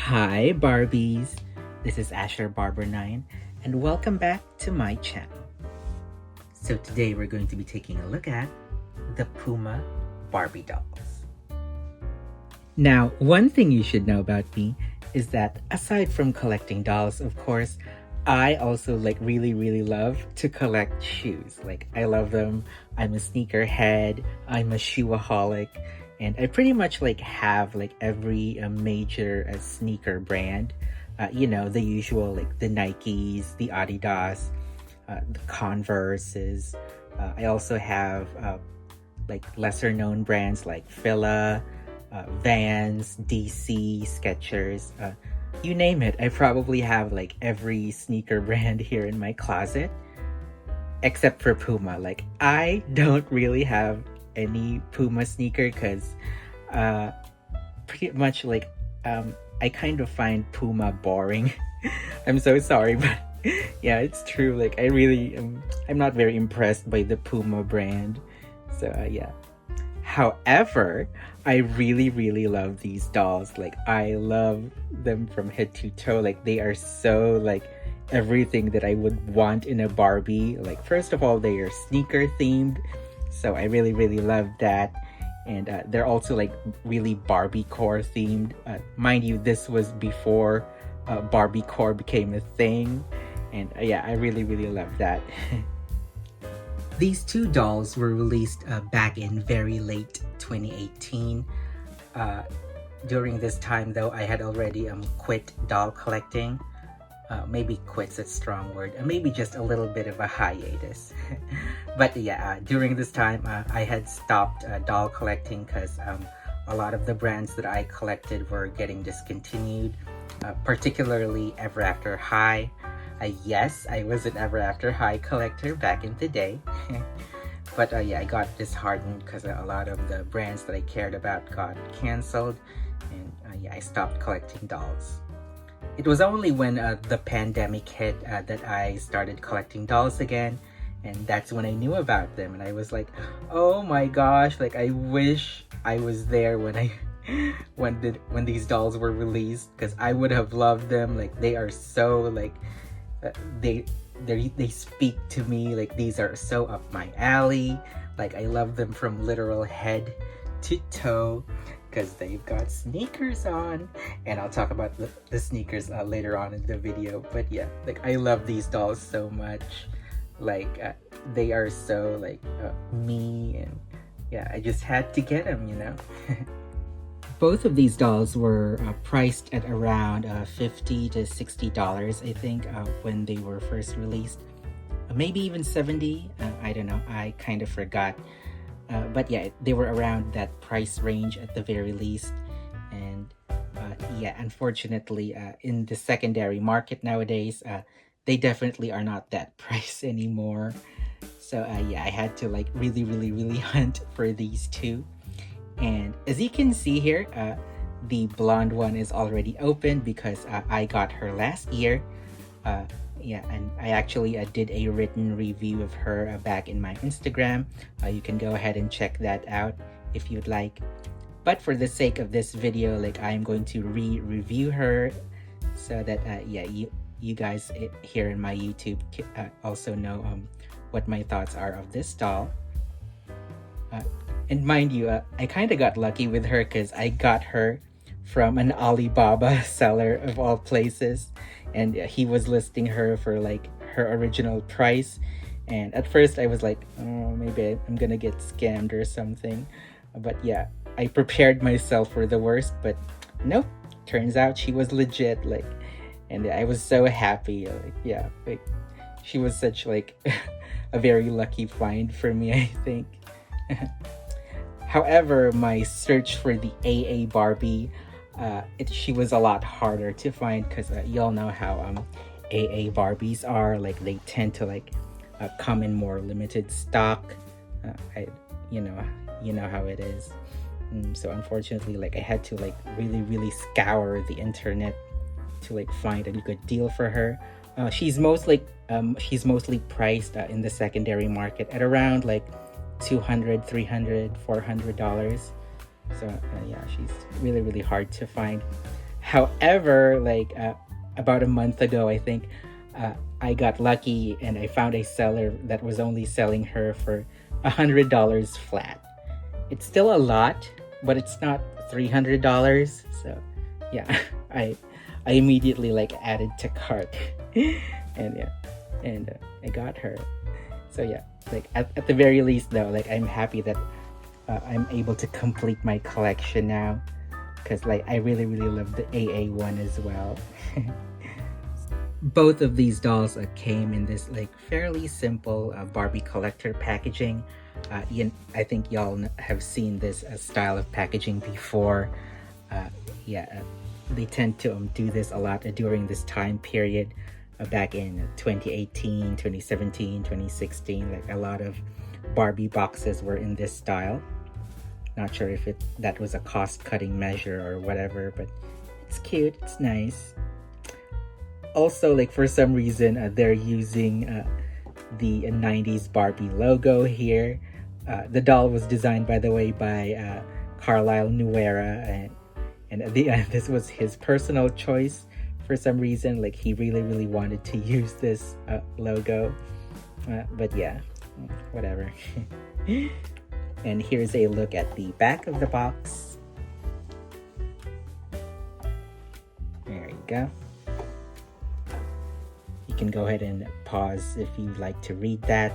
Hi Barbies, this is Asher Barber 9 and welcome back to my channel. So today we're going to be taking a look at the PUMA Barbie dolls. Now, one thing you should know about me is that aside from collecting dolls, of course, I also really love to collect shoes. I love them. I'm a sneakerhead, I'm a shoeaholic, and I pretty much have every major sneaker brand. The usual the Nikes, the Adidas, the Converses. I also have lesser known brands like Fila, Vans, DC, Skechers, you name it. I probably have every sneaker brand here in my closet, except for Puma. I don't really have any Puma sneaker because pretty much I kind of find Puma boring. I'm so sorry, but yeah, it's true. I really I'm not very impressed by the Puma brand. So yeah. However, I really love these dolls. I love them from head to toe. They are so everything that I would want in a Barbie. First of all, they are sneaker themed, so I really love that. And they're also really Barbie core themed. Mind you, this was before Barbie core became a thing, and yeah, I really love that. These two dolls were released back in very late 2018. During this time though, I had already quit doll collecting. Maybe quit's a strong word, maybe just a little bit of a hiatus. But yeah, during this time I had stopped doll collecting because a lot of the brands that I collected were getting discontinued, particularly Ever After High. Yes, I was an Ever After High collector back in the day. But yeah, I got disheartened because a lot of the brands that I cared about got canceled, and yeah, I stopped collecting dolls. It was only when the pandemic hit that I started collecting dolls again, and that's when I knew about them, and I was like, oh my gosh, I wish I was there when when these dolls were released, because I would have loved them. They are so they speak to me. These are so up my alley. I love them from literal head to toe because they've got sneakers on, and I'll talk about the sneakers later on in the video. But yeah, I love these dolls so much. They are so me, and yeah, I just had to get them, you know. Both of these dolls were priced at around $50 to $60, I think, when they were first released. Maybe even $70, I don't know, I kind of forgot. But yeah, they were around that price range at the very least. And yeah, unfortunately, in the secondary market nowadays, they definitely are not that price anymore. So yeah, I had to really hunt for these two. And as you can see here, the blonde one is already open because I got her last year. Yeah, and I actually did a written review of her back in my Instagram. You can go ahead and check that out if you'd like. But for the sake of this video, I'm going to review her so that yeah, you guys here in my YouTube also know what my thoughts are of this doll. And mind you, I kind of got lucky with her because I got her from an Alibaba seller of all places, and he was listing her for her original price. And at first I was like, oh, maybe I'm gonna get scammed or something. But yeah, I prepared myself for the worst, but nope, turns out she was legit. And I was so happy. Yeah, she was such a very lucky find for me, I think. However, my search for the AA Barbie, she was a lot harder to find because y'all know how AA Barbies are. They tend to come in more limited stock. You know how it is. So unfortunately, I had to really scour the internet to find a good deal for her. She's mostly priced in the secondary market at around $200, $300, $400. So yeah, she's really hard to find. However, like about a month ago, I think I got lucky and I found a seller that was only selling her for $100 flat. It's still a lot, but it's not $300. So yeah, I I immediately like added to cart, and yeah, and I got her. So yeah, like at the very least though, like I'm happy that I'm able to complete my collection now, because like I really love the AA one as well. Both of these dolls came in this like fairly simple Barbie collector packaging. I think y'all have seen this style of packaging before. Yeah, they tend to do this a lot during this time period, back in 2018, 2017, 2016. Like a lot of Barbie boxes were in this style. Not sure if that was a cost-cutting measure or whatever, but it's cute, it's nice. Also, like for some reason, they're using the 90s Barbie logo here. The doll was designed, by the way, by Carlisle Nuera, and at the end, this was his personal choice for some reason. Like he really wanted to use this logo, but yeah, whatever. And here's a look at the back of the box. There you go. You can go ahead and pause if you'd like to read that.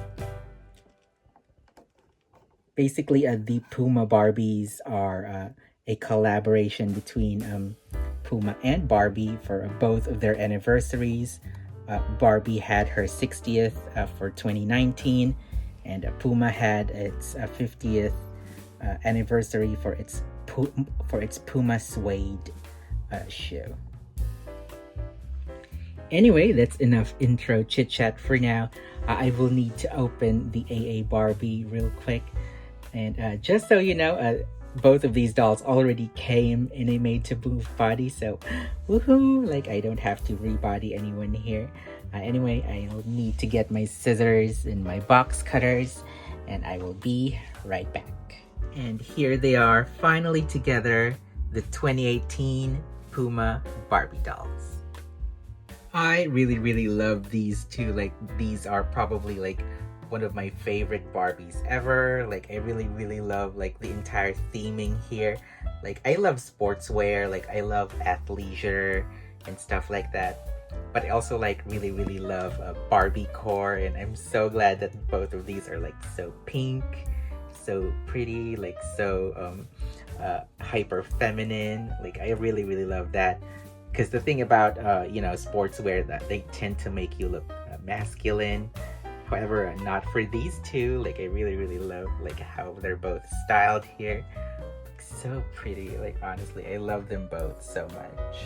Basically, the PUMA Barbies are a collaboration between PUMA and Barbie for both of their anniversaries. Barbie had her 60th for 2019, and PUMA had its 50th anniversary for its PUMA Suede shoe. Anyway, that's enough intro chit chat for now. I will need to open the AA Barbie real quick, and just so you know, both of these dolls already came in a made to move body, so woohoo! Like I don't have to rebody anyone here. Anyway, I'll need to get my scissors and my box cutters, and I will be right back. And here they are, finally together, the 2018 PUMA Barbie dolls. I really love these two. Like these are probably like one of my favorite Barbies ever. Like I really love like the entire theming here. Like I love sportswear, like I love athleisure and stuff like that, but I also like really love Barbie core, and I'm so glad that both of these are like so pink, so pretty, like so hyper feminine. Like I really love that, because the thing about sportswear, that they tend to make you look masculine. However, not for these two. Like I really love like how they're both styled here. So pretty. Like honestly, I love them both so much.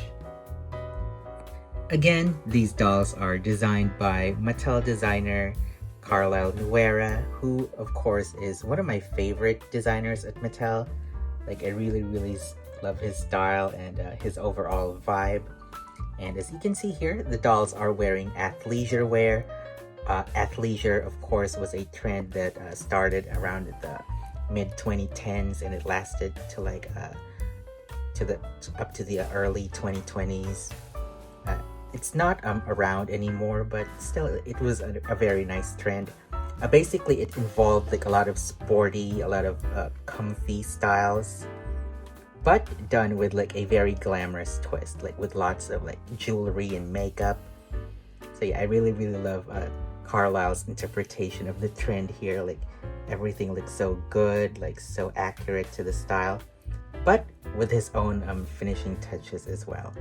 Again, these dolls are designed by Mattel designer Carlisle Nuera, who of course is one of my favorite designers at Mattel. Like I really love his style and his overall vibe. And as you can see here, the dolls are wearing athleisure wear. Athleisure, of course, was a trend that started around the mid 2010s, and it lasted to like up to the early 2020s. It's not around anymore, but still, it was a very nice trend. Basically, it involved like a lot of sporty, a lot of comfy styles, but done with like a very glamorous twist, like with lots of like jewelry and makeup. So yeah, I really love Carlisle's interpretation of the trend here. Like everything looks so good, like so accurate to the style, but with his own finishing touches as well.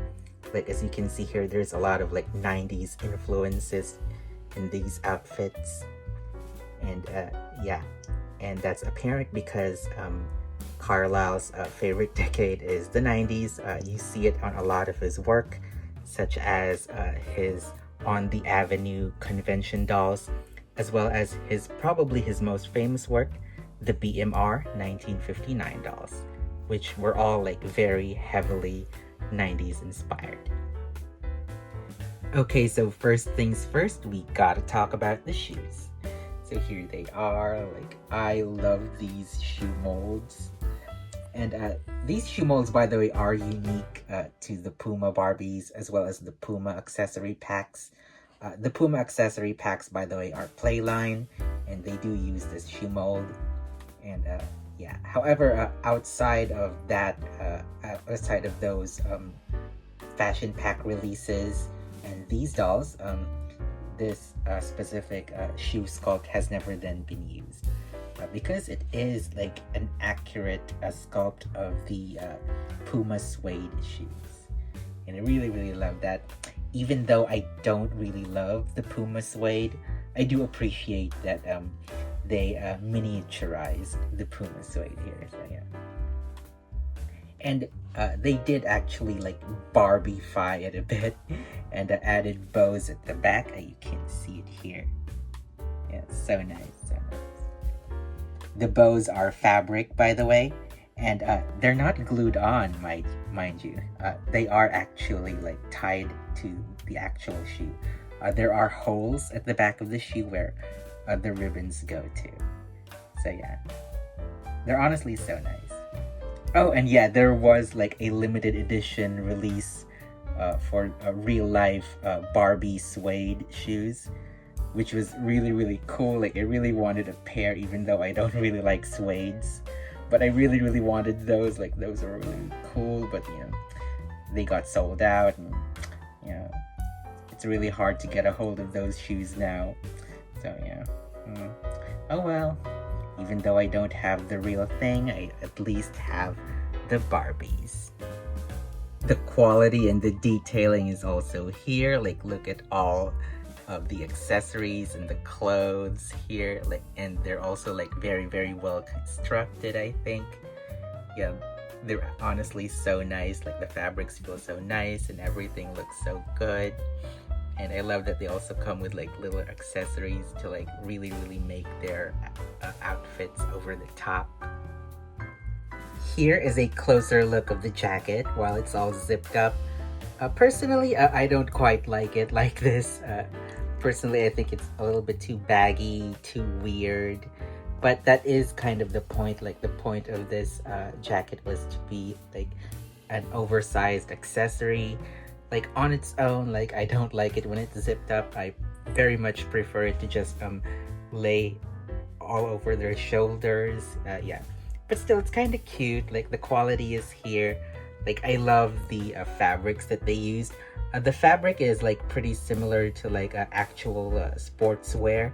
Like as you can see here, there's a lot of like 90s influences in these outfits, and yeah, and that's apparent because Carlisle's favorite decade is the 90s. You see it on a lot of his work, such as his On the Avenue convention dolls, as well as probably his most famous work, the BMR 1959 dolls, which were all like very heavily 90s inspired. Okay, so first things first, we gotta talk about the shoes. So here they are. Like I love these shoe molds. And these shoe molds, by the way, are unique to the PUMA Barbies as well as the PUMA accessory packs. The PUMA accessory packs, by the way, are Playline, and they do use this shoe mold. And yeah, however, outside of that, outside of those fashion pack releases and these dolls, this specific shoe sculpt has never then been used. Because it is like an accurate sculpt of the PUMA suede shoes. And I really love that. Even though I don't really love the PUMA suede, I do appreciate that they miniaturized the PUMA suede here. So yeah. And they did actually like Barbie-fy it a bit and added bows at the back. You can see it here. Yeah, so nice, so nice. The bows are fabric, by the way, and they're not glued on, mind you. They are actually like tied to the actual shoe. There are holes at the back of the shoe where the ribbons go to. So yeah, they're honestly so nice. Oh, and yeah, there was like a limited edition release for real life Barbie suede shoes, which was really cool. Like I really wanted a pair, even though I don't really like suedes, but I really wanted those. Like those were really cool, but you know, they got sold out, and you know, it's really hard to get a hold of those shoes now. So yeah. Oh well, even though I don't have the real thing, I at least have the Barbies. The quality and the detailing is also here. Like look at all of the accessories and the clothes here, like, and they're also like very well constructed. I think, yeah, they're honestly so nice. Like the fabrics feel so nice and everything looks so good. And I love that they also come with like little accessories to like really make their outfits over the top. Here is a closer look of the jacket while it's all zipped up. Personally, I don't quite like it like this. Personally, I think it's a little bit too baggy, too weird, but that is kind of the point. Like the point of this jacket was to be like an oversized accessory. Like on its own, like I don't like it when it's zipped up. I very much prefer it to just lay all over their shoulders. Yeah, but still it's kind of cute. Like the quality is here. Like I love the fabrics that they used. The fabric is like pretty similar to like actual sportswear.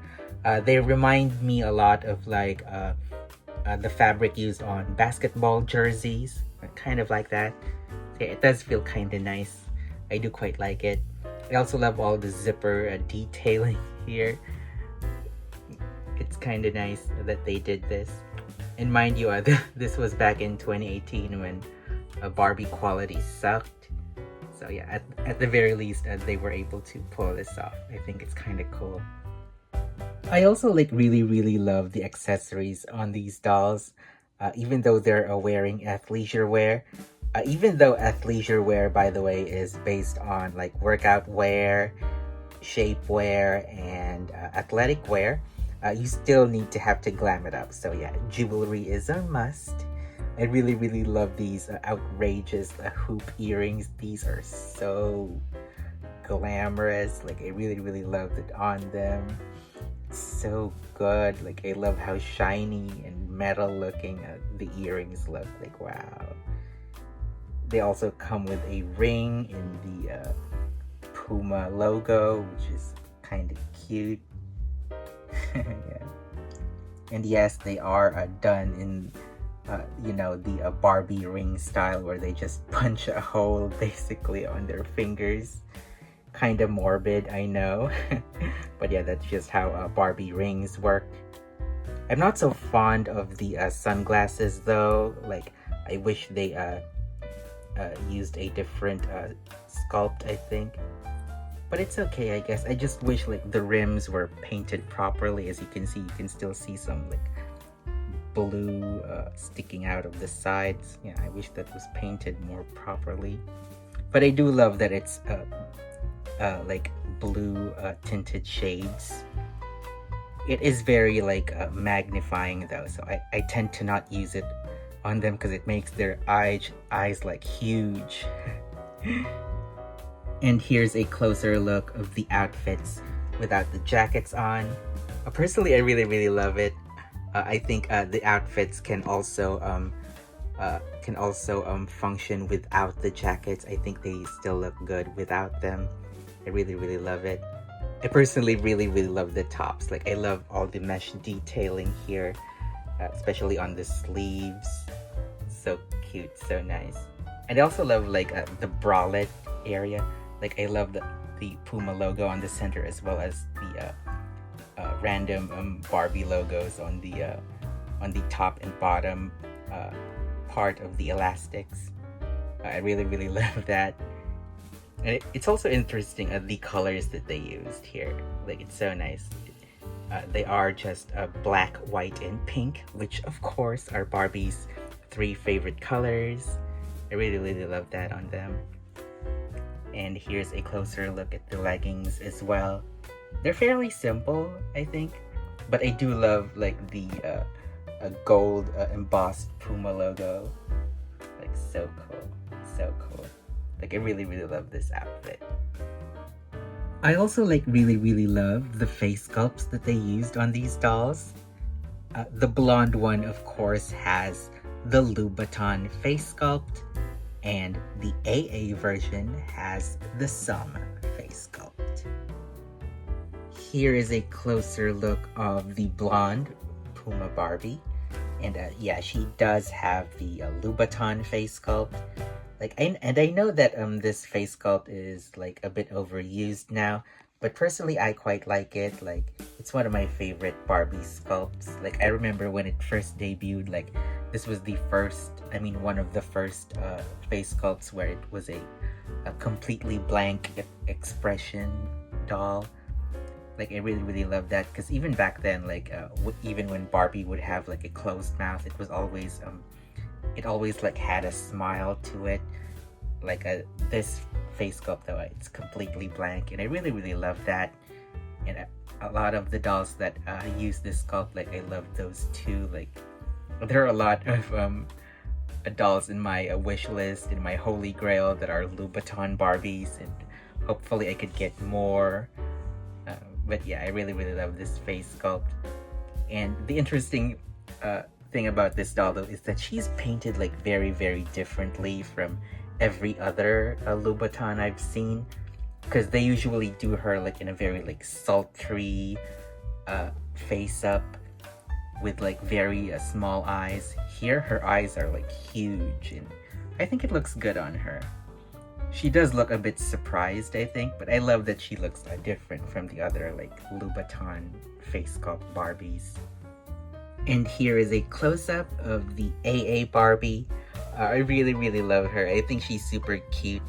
They remind me a lot of like the fabric used on basketball jerseys, kind of like that. Yeah, it does feel kind of nice. I do quite like it. I also love all the zipper detailing here. It's kind of nice that they did this. And mind you, this was back in 2018 when Barbie quality sucked. So yeah, at the very least, they were able to pull this off. I think it's kind of cool. I also like really love the accessories on these dolls. Even though they're wearing athleisure wear. Even though athleisure wear, by the way, is based on like workout wear, shape wear, and athletic wear, you still need to have to glam it up. So yeah, jewelry is a must. I really love these outrageous hoop earrings. These are so glamorous. Like I really love it on them. So good. Like I love how shiny and metal looking the earrings look. Like wow. They also come with a ring in the PUMA logo, which is kind of cute. Yeah. And yes, they are done in you know, the Barbie ring style, where they just punch a hole basically on their fingers. Kind of morbid, I know. But yeah, that's just how Barbie rings work. I'm not so fond of the sunglasses though. Like I wish they used a different sculpt, I think. But it's okay, I guess. I just wish like the rims were painted properly. As you can see, you can still see some like blue sticking out of the sides. Yeah, I wish that was painted more properly. But I do love that it's like blue tinted shades. It is very like magnifying though, so I tend to not use it on them because it makes their eyes like huge. And here's a closer look of the outfits without the jackets on. Personally, I really love it. I think the outfits can also function without the jackets. I think they still look good without them. I really love it. I personally really love the tops. Like, I love all the mesh detailing here, especially on the sleeves. So cute, so nice. And I also love like the bralette area. Like, I love the PUMA logo on the center, as well as the random Barbie logos on the top and bottom part of the elastics. I really love that. And it's also interesting the colors that they used here. Like, it's so nice. They are just black, white, and pink, which of course are Barbie's 3 favorite colors. I really love that on them. And here's a closer look at the leggings as well. They're fairly simple, I think, but I do love like the gold embossed PUMA logo. Like, so cool, so cool. Like, I really love this outfit. I also like really love the face sculpts that they used on these dolls. The blonde one, of course, has the Louboutin face sculpt, and the AA version has the Sama face sculpt. Here is a closer look of the blonde PUMA Barbie, and yeah, she does have the Louboutin face sculpt. Like, I know that this face sculpt is like a bit overused now, but personally I quite like it. Like, it's one of my favorite Barbie sculpts. Like, I remember when it first debuted, like, this was the first, one of the first face sculpts where it was a completely blank expression doll. Like, I really love that, because even back then, like, even when Barbie would have like a closed mouth, it was always it always like had a smile to it. Like, this face sculpt though, it's completely blank, and I really love that. And a lot of the dolls that use this sculpt, like, I love those too. Like, there are a lot of dolls in my wish list, in my holy grail, that are Louboutin Barbies, and hopefully I could get more. But yeah, I really love this face sculpt. And the interesting thing about this doll though is that she's painted like very differently from every other Louboutin I've seen, because they usually do her like in a very like sultry face up with like very small eyes. Here her eyes are like huge, and I think it looks good on her. She does look a bit surprised, I think, but I love that she looks different from the other like Louboutin face sculpt Barbies. And here is a close-up of the AA Barbie. I really love her. I think she's super cute.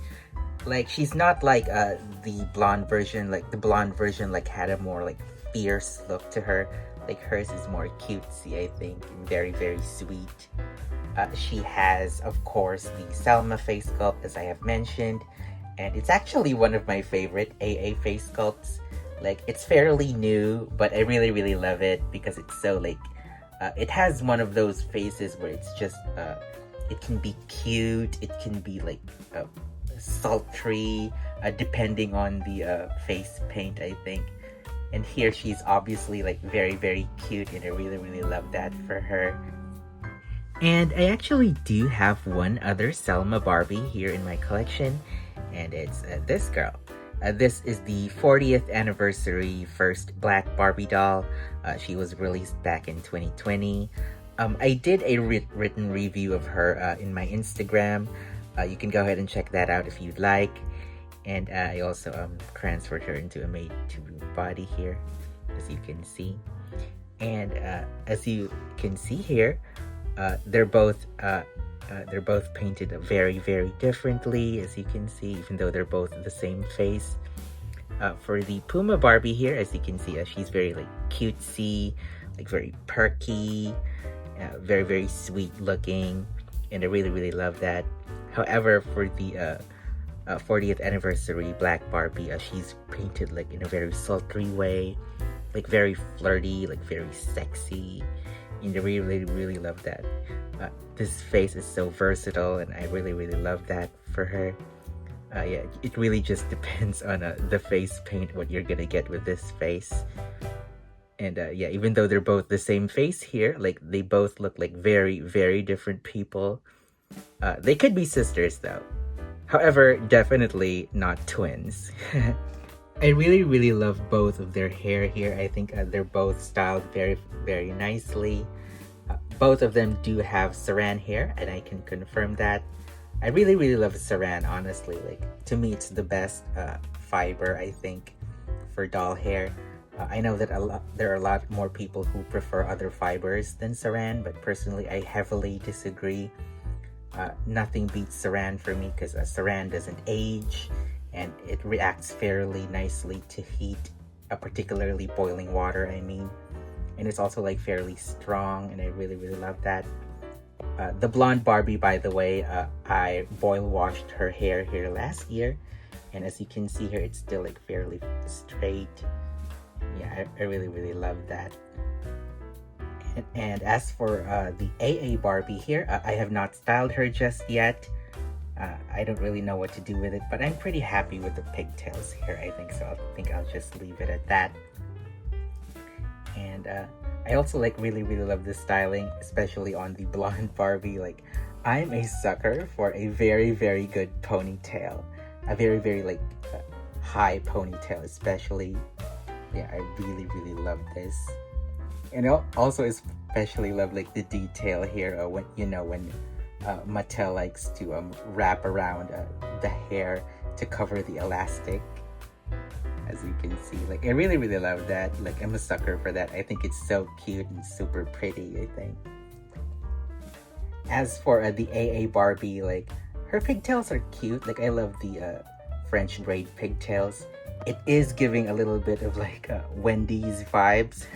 Like, she's not like the blonde version. Like, the blonde version like had a more like fierce look to her. Like, hers is more cutesy, I think, and very sweet. She has, of course, the Selma face sculpt, as I have mentioned, and it's actually one of my favorite AA face sculpts. Like, it's fairly new, but I really love it because it's so like, it has one of those faces where it's just, it can be cute, it can be like sultry, depending on the face paint, I think. And here she's obviously like very cute, and I really love that for her. And I actually do have one other Selma Barbie here in my collection, and it's this girl. This is the 40th anniversary first Black Barbie doll. She was released back in 2020. I did a written review of her in my Instagram. You can go ahead and check that out if you'd like. And I also transferred her into a made-to body here, as you can see. And as you can see here, they're both painted very differently, as you can see, even though they're both the same face. For the PUMA Barbie here, as you can see, she's very like cutesy, like very perky, very sweet looking, and I really love that. However, for the 40th anniversary Black Barbie, she's painted like in a very sultry way, like very flirty, like very sexy. And I really love that. This face is so versatile, and I really love that for her. Yeah, it really just depends on the face paint, what you're gonna get with this face. And yeah, even though they're both the same face here, like they both look like very different people. They could be sisters though. However, definitely not twins. I really love both of their hair here. I think they're both styled very nicely. Both of them do have saran hair, and I can confirm that. I really love saran, honestly. Like, to me, it's the best fiber, I think, for doll hair. I know that there are a lot more people who prefer other fibers than saran, but personally, I heavily disagree. Nothing beats saran for me, because saran doesn't age, and it reacts fairly nicely to heat, particularly boiling water, I mean. And it's also like fairly strong, and I really love that. The blonde Barbie, by the way, I boil washed her hair here last year, and as you can see here, it's still like fairly straight. Yeah, I really love that. And as for the AA Barbie here, I have not styled her just yet. I don't really know what to do with it, but I'm pretty happy with the pigtails here, I think, so I think I'll just leave it at that. And I also like really love this styling, especially on the blonde Barbie. Like, I'm a sucker for a very good ponytail, a very like high ponytail, especially. Yeah, I really love this. And I also especially love like the detail here, when Mattel likes to wrap around the hair to cover the elastic. As you can see, like, I really love that. Like, I'm a sucker for that. I think it's so cute and super pretty, I think. As for the AA Barbie, like, her pigtails are cute. Like, I love the French braid pigtails. It is giving a little bit of like Wendy's vibes.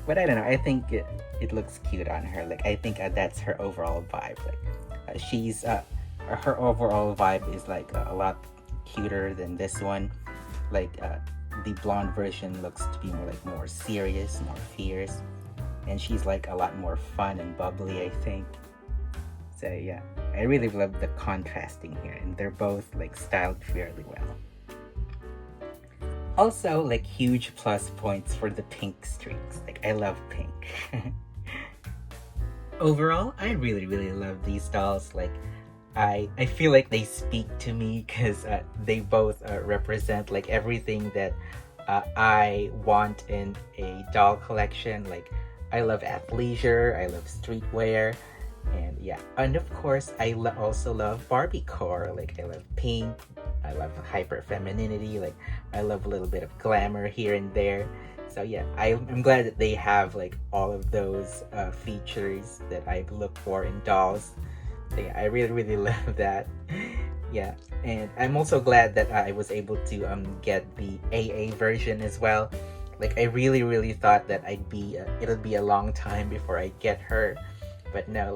But I don't know, I think it looks cute on her. Like, I think that's her overall vibe. Like, her overall vibe is like a lot cuter than this one. Like, the blonde version looks to be more serious, more fierce, and she's like a lot more fun and bubbly, I think. So yeah, I really love the contrasting here, and they're both like styled fairly well. Also, like, huge plus points for the pink streaks. Like, I love pink. Overall, I really love these dolls. Like, I feel like they speak to me, because they both represent like everything that I want in a doll collection. Like, I love athleisure, I love streetwear, and yeah, and of course I also love Barbie core. Like, I love pink, I love hyper femininity, like I love a little bit of glamour here and there. So yeah, I'm glad that they have like all of those features that I look for in dolls. So yeah, I really love that. Yeah, and I'm also glad that I was able to get the AA version as well. Like, I really thought that it'll be a long time before I get her, but no,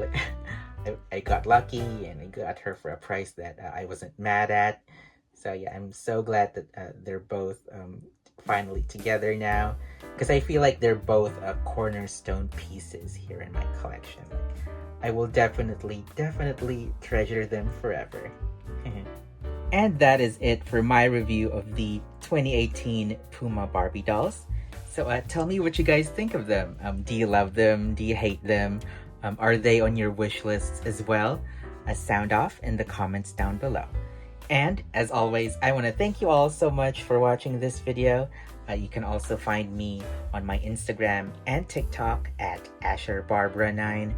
like I got lucky, and I got her for a price that I wasn't mad at. So yeah, I'm so glad that they're both finally together now, because I feel like they're both cornerstone pieces here in my collection. Like, I will definitely treasure them forever. And that is it for my review of the 2018 PUMA Barbie dolls. So tell me what you guys think of them. Do you love them? Do you hate them? Are they on your wish lists as well? Sound off in the comments down below. And as always, I want to thank you all so much for watching this video. You can also find me on my Instagram and TikTok at AsherBarbara9,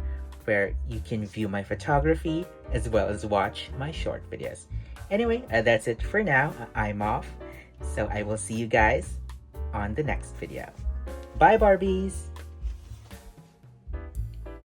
where you can view my photography as well as watch my short videos. Anyway, that's it for now. I'm off. So I will see you guys on the next video. Bye, Barbies!